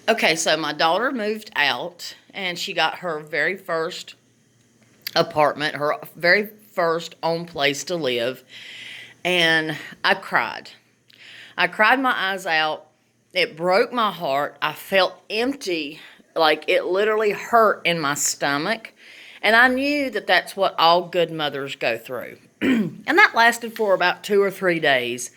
Okay, so my daughter moved out and she got her very first apartment, her very first own place to live. And I cried. I cried my eyes out. It broke my heart. I felt empty, like it literally hurt in my stomach. And I knew that that's what all good mothers go through. And that lasted for about 2 or 3 days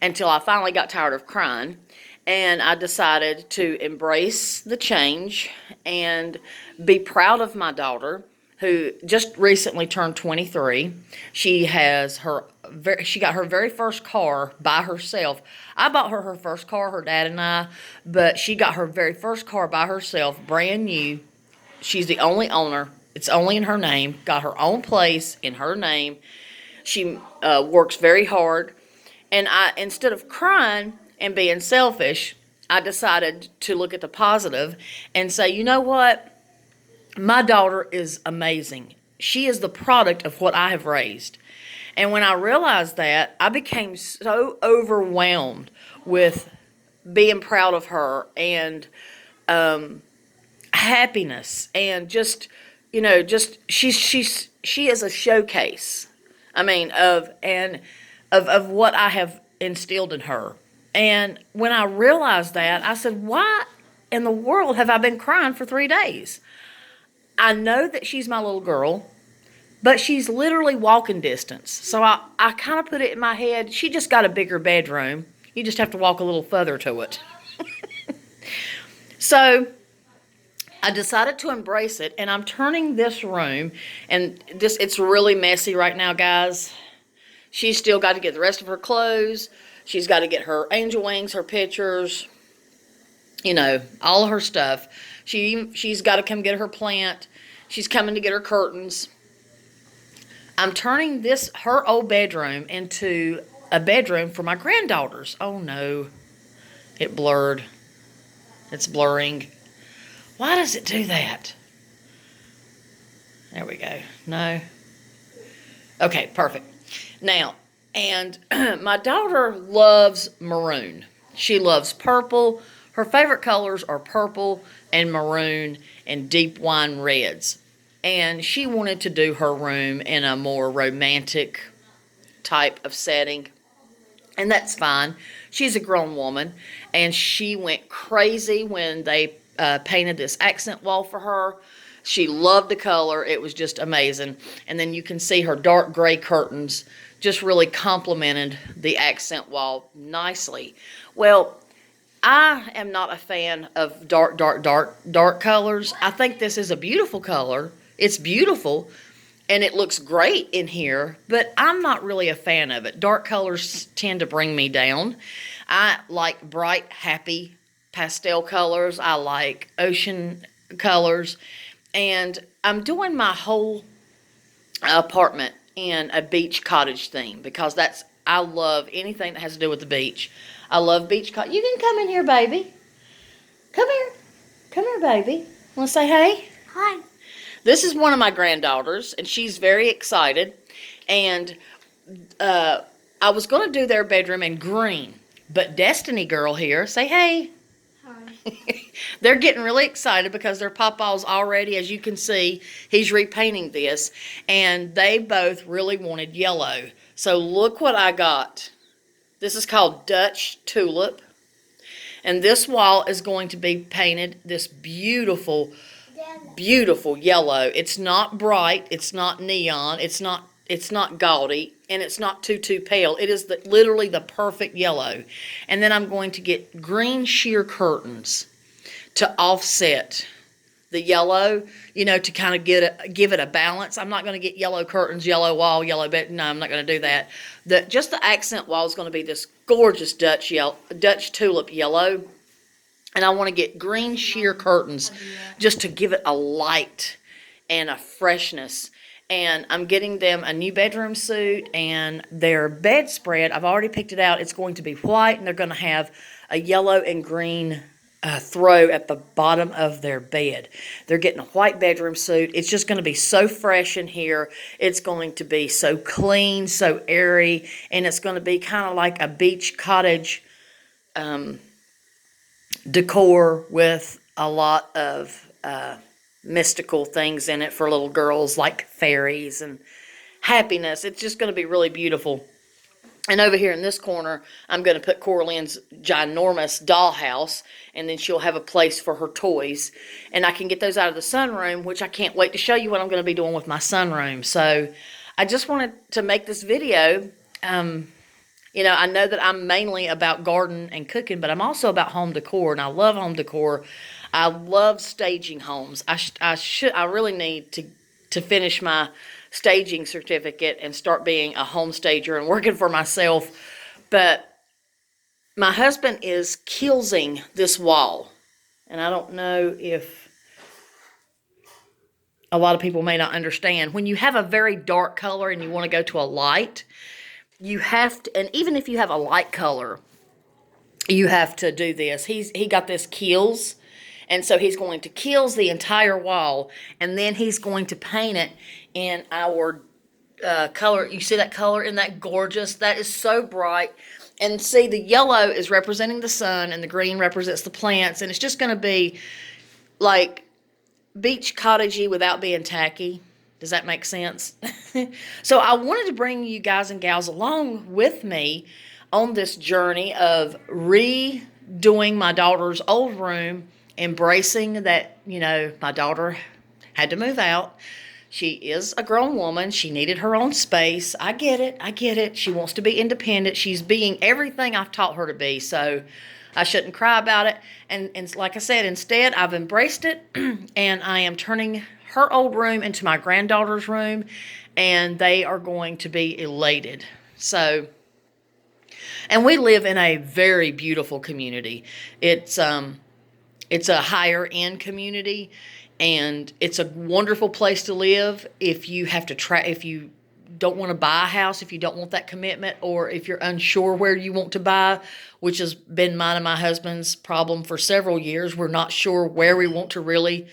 until I finally got tired of crying. And I decided to embrace the change and be proud of my daughter, who just recently turned 23. She got her very first car by herself. I bought her first car, her dad and I, but she got her very first car by herself, brand new. She's the only owner. It's only in her name. Got her own place in her name. She works very hard. And instead of crying and being selfish, I decided to look at the positive and say, you know what? My daughter is amazing. She is the product of what I have raised. And when I realized that, I became so overwhelmed with being proud of her and happiness and just she is a showcase. I mean of what I have instilled in her. And when I realized that, I said, why in the world have I been crying for 3 days? I know that she's my little girl, but she's literally walking distance. So I kind of put it in my head, she just got a bigger bedroom. You just have to walk a little further to it. So I decided to embrace it, and I'm turning this room, and it's really messy right now, guys. She's still got to get the rest of her clothes. She's got to get her angel wings, her pictures, all of her stuff. She's got to come get her plant. She's coming to get her curtains. I'm turning her old bedroom into a bedroom for my granddaughters. Oh no, it blurred. It's blurring. Why does it do that? There we go. No. Okay, perfect. Now, and my daughter loves maroon. She loves purple. Her favorite colors are purple and maroon and deep wine reds. And she wanted to do her room in a more romantic type of setting. And that's fine. She's a grown woman. And she went crazy when they painted this accent wall for her. She loved the color. It was just amazing. And then you can see her dark gray curtains just really complemented the accent wall nicely. Well, I am not a fan of dark colors. I think this is a beautiful color. It's beautiful, and it looks great in here, but I'm not really a fan of it. Dark colors tend to bring me down. I like bright, happy pastel colors. I like ocean colors, and I'm doing my whole apartment in a beach cottage theme because I love anything that has to do with the beach. I love beach cottage. You can come in here, baby. Come here. Come here, baby. Want to say hey? Hi. This is one of my granddaughters, and she's very excited. And I was going to do their bedroom in green, but Destiny Girl here, say hey. Hi. They're getting really excited because their papa's already, as you can see, he's repainting this. And they both really wanted yellow. So look what I got. This is called Dutch Tulip. And this wall is going to be painted this beautiful, beautiful yellow. It's not bright. It's not neon. It's not gaudy. And it's not too pale. It is literally the perfect yellow. And then I'm going to get green sheer curtains to offset the yellow, to kind of give it a balance. I'm not going to get yellow curtains, yellow wall, yellow bed. No, I'm not going to do that. Just the accent wall is going to be this gorgeous Dutch tulip yellow. And I want to get green sheer curtains just to give it a light and a freshness. And I'm getting them a new bedroom suit and their bedspread. I've already picked it out. It's going to be white, and they're going to have a yellow and green throw at the bottom of their bed. They're getting a white bedroom suit. It's just going to be so fresh in here. It's going to be so clean, so airy, and it's going to be kind of like a beach cottage decor with a lot of mystical things in it for little girls, like fairies and happiness. It's just going to be really beautiful. And over here in this corner, I'm going to put Coraline's ginormous dollhouse, and then she'll have a place for her toys. And I can get those out of the sunroom, which I can't wait to show you what I'm going to be doing with my sunroom. So I just wanted to make this video. You know, I know that I'm mainly about garden and cooking, but I'm also about home decor, and I love home decor. I love staging homes. I really need to finish my staging certificate and start being a home stager and working for myself. But my husband is killing this wall, and I don't know if a lot of people may not understand. When you have a very dark color and you want to go to a light, you have to, and even if you have a light color, you have to do this. He got this kills, and so he's going to kills the entire wall, and then he's going to paint it in our color. You see that color? Isn't that gorgeous? That is so bright. And see, the yellow is representing the sun, and the green represents the plants, and it's just going to be like beach cottagey without being tacky. Does that make sense? So I wanted to bring you guys and gals along with me on this journey of redoing my daughter's old room, embracing that, you know, my daughter had to move out. She is a grown woman. She needed her own space. I get it. I get it. She wants to be independent. She's being everything I've taught her to be. So I shouldn't cry about it. And like I said, instead, I've embraced it, and I am turning her old room into my granddaughter's room, and they are going to be elated. So, and we live in a very beautiful community. It's a higher end community, and it's a wonderful place to live if you have to if you don't want to buy a house, if you don't want that commitment, or if you're unsure where you want to buy, which has been mine and my husband's problem for several years. We're not sure where we want to really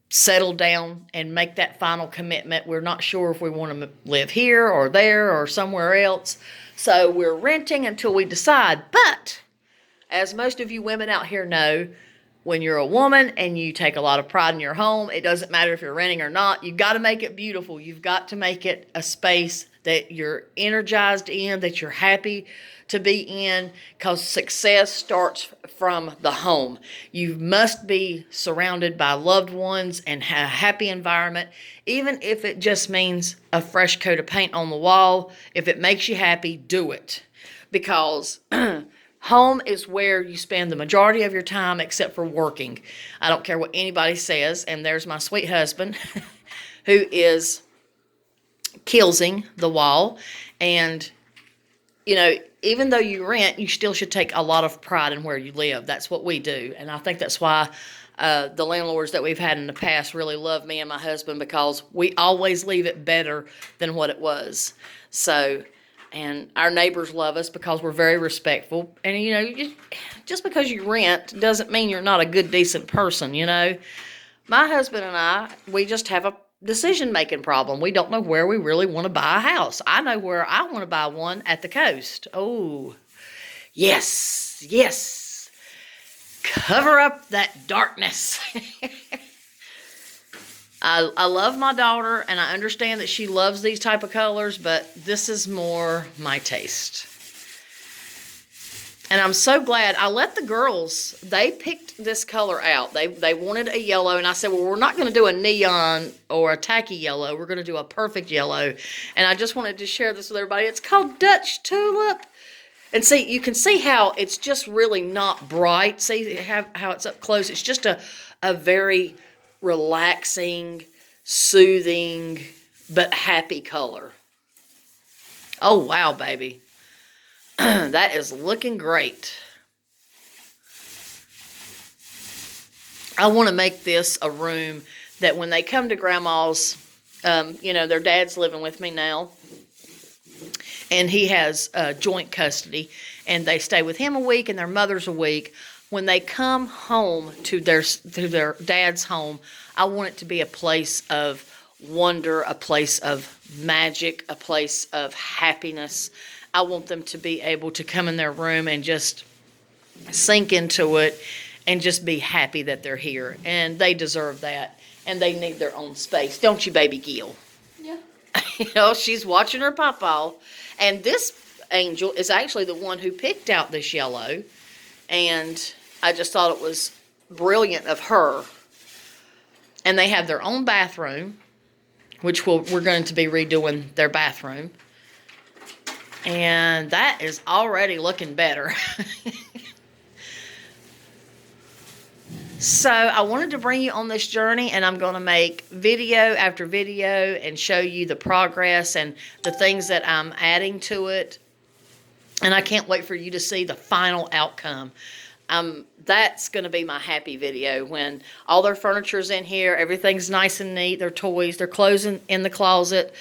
settle down and make that final commitment. We're not sure if we want to live here or there or somewhere else. So we're renting until we decide. But as most of you women out here know, when you're a woman and you take a lot of pride in your home, it doesn't matter if you're renting or not. You've got to make it beautiful. You've got to make it a space that you're energized in, that you're happy to be in, because success starts from the home. You must be surrounded by loved ones and have a happy environment, even if it just means a fresh coat of paint on the wall. If it makes you happy, do it, because home is where you spend the majority of your time, except for working. I don't care what anybody says. And there's my sweet husband who is killing the wall. And, you know, even though you rent, you still should take a lot of pride in where you live. That's what we do. And I think that's why the landlords that we've had in the past really love me and my husband, because we always leave it better than what it was. So, and our neighbors love us because we're very respectful. And, you know, just because you rent doesn't mean you're not a good, decent person, you know. My husband and I, we just have a decision-making problem. We don't know where we really want to buy a house. I know where I want to buy one, at the coast. Oh, yes, yes. Cover up that darkness. I love my daughter, and I understand that she loves these type of colors, but this is more my taste. And I'm so glad I let the girls, they picked this color out. They wanted a yellow, and I said, well, we're not going to do a neon or a tacky yellow. We're going to do a perfect yellow. And I just wanted to share this with everybody. It's called Dutch Tulip. And see, you can see how it's just really not bright. See how it's up close. It's just a very relaxing, soothing, but happy color. Oh, wow, baby. That is looking great. I want to make this a room that when they come to Grandma's, you know, their dad's living with me now, and he has joint custody, and they stay with him a week and their mother's a week. When they come home to their dad's home, I want it to be a place of wonder, a place of magic, a place of happiness. I want them to be able to come in their room and just sink into it and just be happy that they're here. And they deserve that. And they need their own space. Don't you, baby Gil? Yeah. You know, she's watching her papa. And this angel is actually the one who picked out this yellow. And I just thought it was brilliant of her. And they have their own bathroom, which we're going to be redoing their bathroom. And that is already looking better. So I wanted to bring you on this journey, and I'm going to make video after video and show you the progress and the things that I'm adding to it. And I can't wait for you to see the final outcome. That's going to be my happy video when all their furniture's in here, everything's nice and neat, their toys, their clothes in the closet,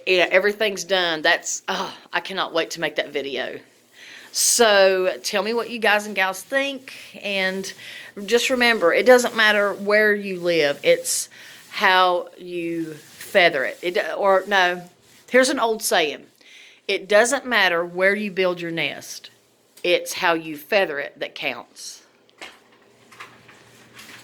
everything's done. I cannot wait to make that video. So tell me what you guys and gals think, and just remember, it doesn't matter where you live, it's how you feather it. Here's an old saying. It doesn't matter where you build your nest, it's how you feather it that counts.